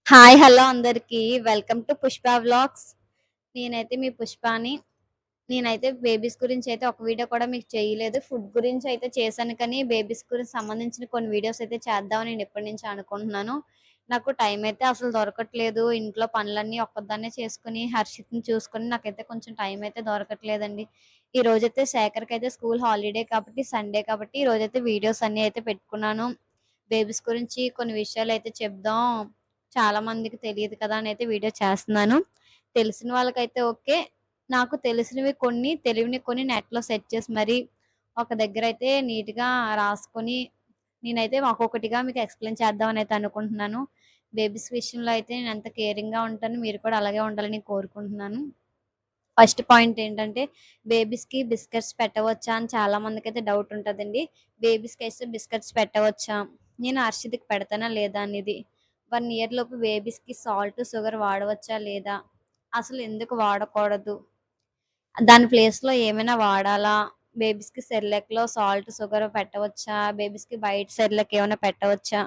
Hi! Hello అందరికి. Welcome to Pushpa vlogs. నేనైతే మీ పుష్పాని. నేనైతే బేబీస్ గురించయితే ఒక వీడియో కూడా మీకు చేయలేదు. ఫుడ్ గురించయితే చేశాను కానీ, బేబీస్ గురించి సంబంధించిన కొన్ని వీడియోస్ అయితే చేద్దామని నేను ఎప్పటినుంచో అనుకుంటున్నాను. నాకు టైం అయితే అసలు దొరకట్లేదు. ఇంట్లో పనులన్నీ ఒక్కదాన్నే చేసుకొని, హర్షిత్‌ని చూసుకొని నాకైతే కొంచెం టైం అయితే దొరకట్లేదండి. ఈరోజైతే శేఖర్‌కైతే స్కూల్ హాలిడే కాబట్టి, సండే కాబట్టి ఈరోజైతే వీడియోస్ అన్నీ అయితే పెట్టుకున్నాను. బేబీస్ గురించి కొన్ని విషయాలైతే చెప్దాం. చాలా మందికి తెలియదు కదా! అనైతే వీడియో చేస్తున్నాను. తెలిసిన వాళ్ళకైతే ఓకే. నాకు తెలిసినవి కొన్ని, తెలియనివి కొన్ని నెట్‌లో సెర్చ్ చేసి మరి ఒక దగ్గరైతే నీట్‌గా రాసుకొని, నేనైతే ఒక్కొక్కటిగా మీకు ఎక్స్‌ప్లెయిన్ చేద్దామనైతే అనుకుంటున్నాను. బేబీస్ విషయంలో అయితే నేనెంత కేరింగ్‌గా ఉంటానో మీరు కూడా అలాగే ఉండాలని కోరుకుంటున్నాను. ఫస్ట్ పాయింట్ ఏంటంటే, బేబీస్‌కి బిస్కెట్స్ పెట్టవచ్చా అని చాలా మందికైతే డౌట్ ఉంటదండి. బేబీస్‌కైతే బిస్కెట్స్ పెట్టవచ్చా? నేను హర్షిత్‌కి పెడతానా లేదా అనేది. 1 ఇయర్ లోపు బేబీస్‌కి సాల్ట్, షుగర్ వాడవచ్చా లేదా? అసలు ఎందుకు వాడకూడదు? దాని ప్లేస్‌లో ఏమైనా వాడాలా? బేబీస్‌కి సెర్లాక్‌లో సాల్ట్, షుగర్ పెట్టవచ్చా? బేబీస్‌కి బయట సెర్లాక్ ఏమైనా పెట్టవచ్చా?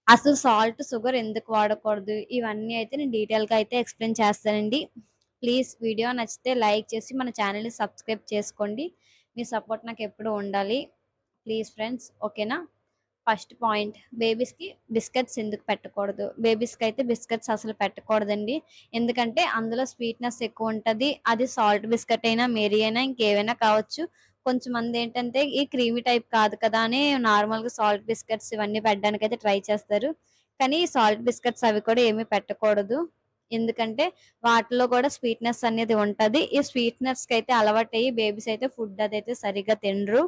అసలు సాల్ట్, షుగర్ ఎందుకు వాడకూడదు? ఇవన్నీ అయితే నేను డీటెయిల్‌గా అయితే ఎక్స్‌ప్లెయిన్ చేస్తానండి. ప్లీజ్ వీడియో నచ్చితే లైక్ చేసి మన ఛానెల్‌ని సబ్స్క్రైబ్ చేసుకోండి. మీ సపోర్ట్ నాకెప్పుడూ ఉండాలి. ప్లీజ్ ఫ్రెండ్స్ ఓకేనా? ఫస్ట్ పాయింట్ బేబీస్‌కి బిస్కెట్స్ ఎందుకు పెట్టకూడదు? బేబీస్‌కైతే బిస్కెట్స్ అసలు పెట్టకూడదండి. ఎందుకంటే అందులో స్వీట్‌నెస్ ఎక్కువుంటది. అది సాల్ట్ బిస్కెట్ అయినా, మేరీ అయినా ఇంకేవైనా కావచ్చు. కొంచెంమందేంటంటే ఈ క్రీమీ టైప్ కాదు కదా అని నార్మల్‌గా సాల్ట్ బిస్కెట్స్ ఇవన్నీ పెట్టడానికైతే ట్రై చేస్తారు. కానీ సాల్ట్ బిస్కెట్స్ అవి కూడా ఏమీ పెట్టకూడదు. ఎందుకంటే వాటిలో కూడా స్వీట్‌నెస్ అనేది ఉంటది. ఈ స్వీట్‌నెస్‌కైతే అలవాటయ్యి బేబీస్ అయితే ఫుడ్ అదైతే సరిగ్గా తినరు.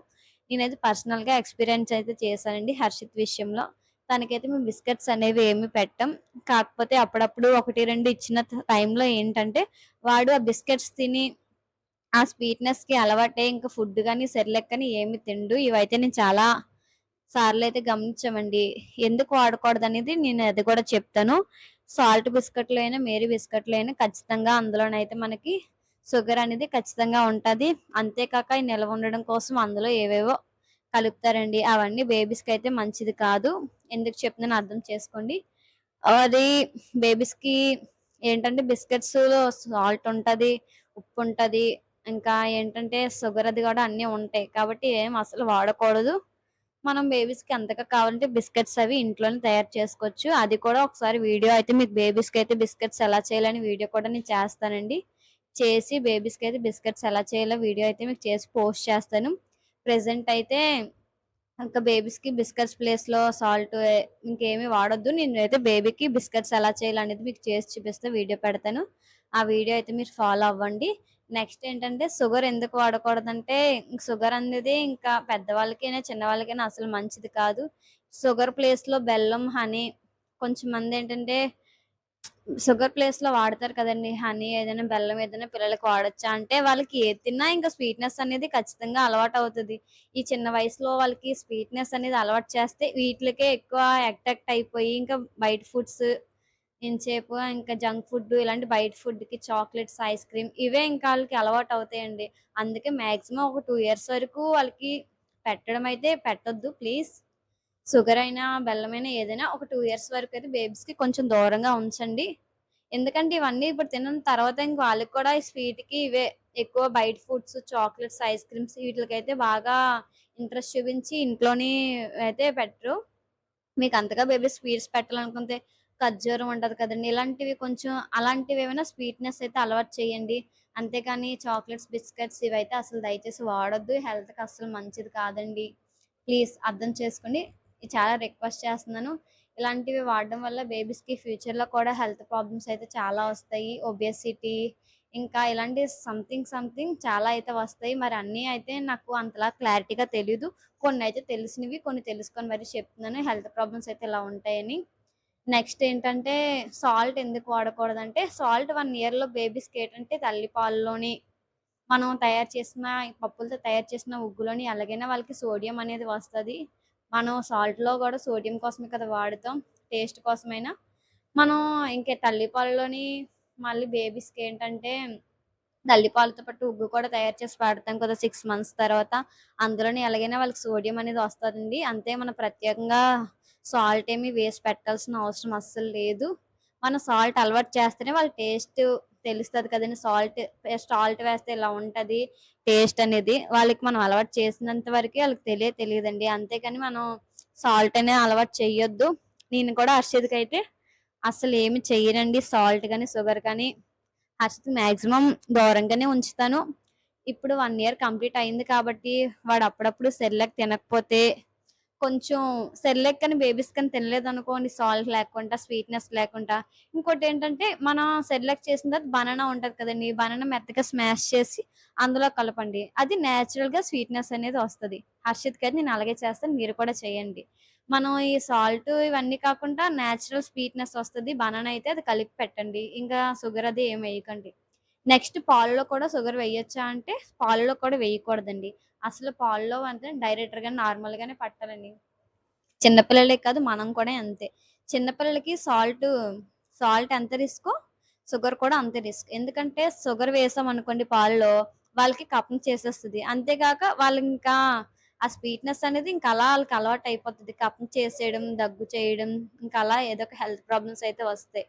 నేనైతే పర్సనల్‌గా ఎక్స్‌పీరియన్స్ అయితే చేశానండి హర్షిత్ విషయంలో. తనకైతే మేము బిస్కెట్స్ అనేవి ఏమి పెట్టం. కాకపోతే అప్పుడప్పుడు 1, 2 ఇచ్చిన టైంలో ఏంటంటే, వాడు ఆ బిస్కెట్స్ తిని ఆ స్వీట్‌నెస్‌కి అలవాటై ఇంక ఫుడ్ గాని, సెర్లాక్ కానీ ఏమి తినడు. ఇవైతే నేను చాలా సార్లయితే గమనించామండి. ఎందుకు వాడకూడదనేది నేను అది కూడా చెప్తాను. సాల్ట్ బిస్కెట్‌లో అయినా, మేరీ బిస్కెట్‌లో అయినా ఖచ్చితంగా అందులోనైతే మనకి షుగర్ అనేది ఖచ్చితంగా ఉంటది. అంతేకాక ఈ నిల్వ ఉండడం కోసం అందులో ఏవేవో కలుపుతారండి. అవన్నీ బేబీస్‌కైతే మంచిది కాదు. ఎందుకు చెప్తున్నానో అర్థం చేసుకోండి. అది బేబీస్‌కి ఏంటంటే బిస్కెట్స్‌లో సాల్ట్ ఉంటది, ఉప్పుంటది. ఇంకా ఏంటంటే షుగర్ అది కూడా అన్నీ ఉంటాయి. కాబట్టి ఏం అసలు వాడకూడదు. మనం బేబీస్‌కి అంతగా కావాలంటే బిస్కెట్స్ అవి ఇంట్లోనే తయారు చేసుకోవచ్చు. అది కూడా ఒకసారి వీడియో అయితే మీకు బేబీస్‌కైతే బిస్కెట్స్ ఎలా చేయాలని వీడియో కూడా నేను చేస్తానండి. చేసి బేబీస్‌కైతే బిస్కెట్స్ ఎలా చేయాలో వీడియో అయితే మీకు చేసి పోస్ట్ చేస్తాను. ప్రెజెంట్ అయితే ఇంకా బేబీస్‌కి బిస్కెట్స్ ప్లేస్‌లో సాల్ట్ ఇంకేమి వాడొద్దు. నేనైతే బేబీకి బిస్కెట్స్ ఎలా చేయాలనేది మీకు చేసి చూపిస్తే వీడియో పెడతాను. ఆ వీడియో అయితే మీరు ఫాలో అవ్వండి. నెక్స్ట్ ఏంటంటే షుగర్ ఎందుకు వాడకూడదంటే షుగర్ అనేది ఇంకా పెద్దవాళ్ళకైనా, చిన్నవాళ్ళకైనా అసలు మంచిది కాదు. షుగర్ ప్లేస్‌లో బెల్లం, హనీ కొంచెంమందేంటంటే షుగర్ ప్లేస్‌లో వాడతారు కదండీ! హనీ ఏదైనా, బెల్లం ఏదైనా పిల్లలకి వాడొచ్చా అంటే, వాళ్ళకి ఏది తిన్నా ఇంక స్వీట్‌నెస్ అనేది ఖచ్చితంగా అలవాటవుతది. ఈ చిన్న వయసులో వాళ్ళకి స్వీట్‌నెస్ అనేది అలవాటు చేస్తే వీటిలకే ఎక్కువ అట్రాక్ట్ అయిపోయి, ఇంకా బయట ఫుడ్స్ ఎంతసేపు ఇంకా జంక్ ఫుడ్ ఇలాంటి బయట ఫుడ్‌కి చాక్లెట్స్, ఐస్ క్రీమ్ ఇవే ఇంకా ఆళ్ళకి అలవాటవుతాయండి. అందుకే మాక్సిమం ఒక 2 ఇయర్స్ వరకు వాళ్ళకి పెట్టడం అయితే పెట్టొద్దు ప్లీజ్. షుగర్ అయినా, బెల్లమైనా ఏదైనా ఒక 2 ఇయర్స్ వరకైతే బేబీస్‌కి కొంచెం దూరంగా ఉంచండి. ఎందుకంటే ఇవన్నీ ఇప్పుడు తిన్న తర్వాత ఇంక వాళ్ళకి కూడా ఈ స్వీట్‌కి ఇవే ఎక్కువ బయట ఫుడ్స్, చాక్లెట్స్, ఐస్ క్రీమ్స్ వీటిలకైతే బాగా ఇంట్రెస్ట్ చూపించి ఇంట్లోని అయితే పెట్టరు. మీకంతగా బేబీ స్వీట్స్ పెట్టాలనుకుంటే ఖర్జూరం ఉంటది కదండీ! ఇలాంటివి కొంచెం అలాంటివేమైనా స్వీట్‌నెస్ అయితే అలవాటు చేయండి. అంతేకాని చాక్లెట్స్, బిస్కెట్స్ ఇవైతే అసలు దయచేసి వాడొద్దు. హెల్త్‌కి అస్సలు మంచిది కాదండి. ప్లీజ్ అర్థం చేసుకోండి. చాలా రిక్వెస్ట్ చేస్తున్నాను. ఇలాంటివి వాడడం వల్ల బేబీస్‌కి ఫ్యూచర్‌లో కూడా హెల్త్ ప్రాబ్లమ్స్ అయితే చాలా వస్తాయి. ఒబేసిటీ ఇంకా ఇలాంటి సంథింగ్ చాలా అయితే వస్తాయి. మరి అన్నీ అయితే నాకు అంతలా క్లారిటీగా తెలీదు. కొన్నయితే తెలిసినవి, కొన్ని తెలుసుకొని మరి చెప్తున్నాను. హెల్త్ ప్రాబ్లమ్స్ అయితే ఇలా ఉంటాయని. నెక్స్ట్ ఏంటంటే సాల్ట్ ఎందుకు వాడకూడదంటే, సాల్ట్ 1 ఇయర్‌లో బేబీస్‌కేంటంటే తల్లి పాలలోని మనం తయారు చేసిన ఈ పప్పులతో తయారు చేసిన ఉగ్గులోని ఎలాగైనా వాళ్ళకి సోడియం అనేది వస్తది. మనం సాల్ట్‌లో గూడా సోడియం కోసమే కదా వాడుతాం. టేస్ట్ కోసమైనా. మనం ఇంక తల్లి పాలలోని మళ్ళీ బేబీస్‌కేంటంటే తల్లిపాలతో పాటు ఉగ్గు కూడా తయారు చేసి వాడతాం కదా! 6 మంత్స్ తర్వాత. అందులోని ఎలాగైనా వాళ్ళకి సోడియం అనేది వస్తదండి. అంతే మనం ప్రత్యేకంగా సాల్ట్ ఏమి వేసి పెట్టాల్సిన అవసరం అస్సలు లేదు. మనం సాల్ట్ అలవాటు చేస్తేనే వాళ్ళ టేస్ట్ తెలుస్తది కదండీ. సాల్ట్ వేస్తే ఇలా ఉంటది టేస్ట్ అనేది. వాళ్ళకి మనం అలవాటు చేసినంత వరకే ఆళ్ళకి తెలీదండి. అంతేగాని మనం సాల్ట్ అనే అలవాటు చెయ్యొద్దు. నేను కూడా హర్షిత్‌కైతే అస్సలేమి చెయ్యనండి. సాల్ట్ గాని, షుగర్ కానీ హర్షిత్ మాక్సిమం దూరంగానే ఉంచుతాను. ఇప్పుడు 1 ఇయర్ కంప్లీట్ అయింది కాబట్టి వాడు అప్పుడప్పుడు సెర్లాక్ తినకపోతే కొంచెం సెర్లాక్ కానీ, బేబీస్ కానీ తినలేదనుకోండి సాల్ట్ లేకుండా, స్వీట్‌నెస్ లేకుండా ఇంకోటేంటంటే మనం సెర్లాక్ చేసిన తర్వాత బనానా ఉంటది కదండీ! బనానా మెత్తగా స్మాష్ చేసి అందులో కలపండి. అది నేచురల్‌గా స్వీట్‌నెస్ అనేది వస్తది. హర్షిత్‌కైతే నేను అలాగే చేస్తాను. మీరు కూడా చేయండి. మనం ఈ సాల్ట్ ఇవన్నీ కాకుండా నేచురల్ స్వీట్‌నెస్ వస్తది. బనానా అయితే అది కలిపి పెట్టండి. ఇంకా షుగర్ అది ఏమి వేయకండి. నెక్స్ట్ పాలలో కూడా షుగర్ వేయొచ్చా అంటే పాలలో కూడా వేయకూడదండి. అసలు పాలలో అంటే డైరెక్టర్‌గా నార్మల్‌గానే పట్టాలండి. చిన్న పిల్లలే కాదు మనం కూడా అంతే. చిన్న పిల్లలకి సాల్ట్ ఎంత రిస్కో షుగర్ కూడా అంతే రిస్క్. ఎందుకంటే షుగర్ వేసామనుకోండి పాలలో వాళ్ళకి కఫం చేసేస్తది. అంతేగాక వాళ్ళింకా ఆ స్వీట్‌నెస్ అనేది ఇంక అలా ఆళ్ళకి అలవాటయిపోతది. కఫం చేసేయడం, దగ్గు చేయడం ఇంకా అలా ఏదో ఒక హెల్త్ ప్రాబ్లమ్స్ అయితే వస్తాయి.